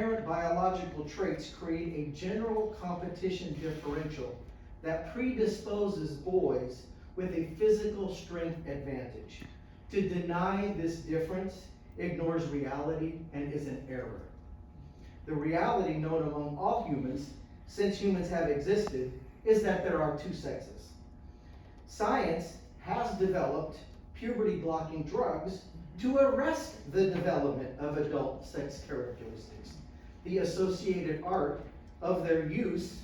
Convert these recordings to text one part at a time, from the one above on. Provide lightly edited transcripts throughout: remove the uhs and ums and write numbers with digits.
inherent biological traits create a general competition differential that predisposes boys with a physical strength advantage. To deny this difference ignores reality and is an error. The reality known among all humans, since humans have existed, is that there are two sexes. Science has developed puberty-blocking drugs to arrest the development of adult sex characteristics. The associated art of their use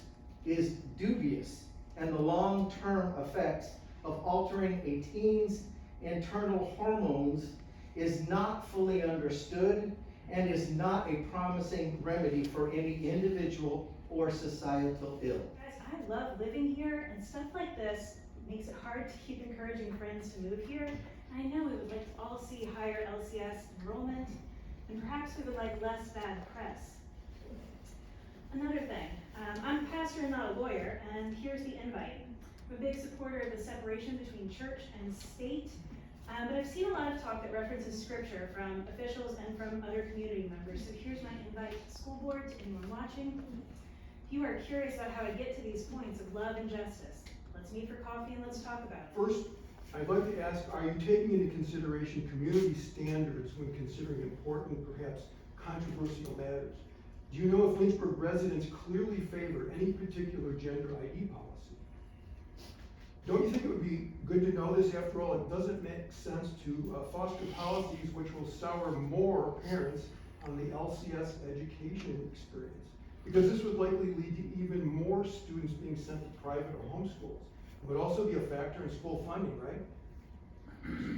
is dubious, and the long-term effects of altering a teen's internal hormones is not fully understood and is not a promising remedy for any individual or societal ill. Guys, I love living here, and stuff like this makes it hard to keep encouraging friends to move here. I know we would like to all see higher LCS enrollment, and perhaps we would like less bad press. Another thing, I'm a pastor and not a lawyer, and here's the invite. I'm a big supporter of the separation between church and state, but I've seen a lot of talk that references scripture from officials and from other community members, so here's my invite to the school board, to anyone watching. If you are curious about how to get to these points of love and justice, let's meet for coffee and let's talk about it. First, I'd like to ask, are you taking into consideration community standards when considering important, perhaps controversial matters? Do you know if Lynchburg residents clearly favor any particular gender ID policy? Don't you think it would be good to know this? After all, it doesn't make sense to foster policies which will sour more parents on the LCS education experience, because this would likely lead to even more students being sent to private or homeschools. It would also be a factor in school funding, right?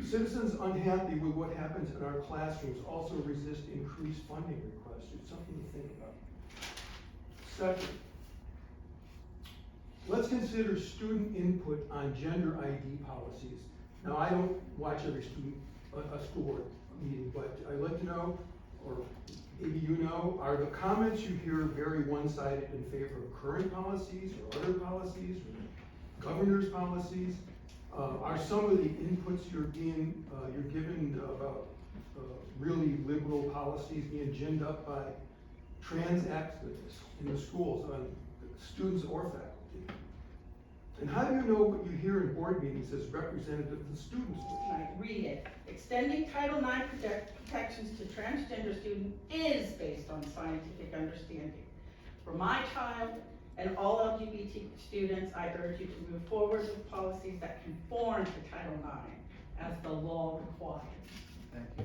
Citizens unhappy with what happens in our classrooms also resist increased funding requests. It's something to think about. Second, let's consider student input on gender ID policies. Now, I don't watch every a school board meeting, but I'd like to know, or maybe you know, are the comments you hear very one-sided in favor of current policies or other policies or governor's policies? Are some of the inputs you're given about really liberal policies being ginned up by trans activists in the schools, on students or faculty? And how do you know what you hear in board meetings as representative of the students? Right, read it. Extending Title IX protections to transgender students is based on scientific understanding. For my child and all LGBT students, I urge you to move forward with policies that conform to Title IX as the law requires. Thank you.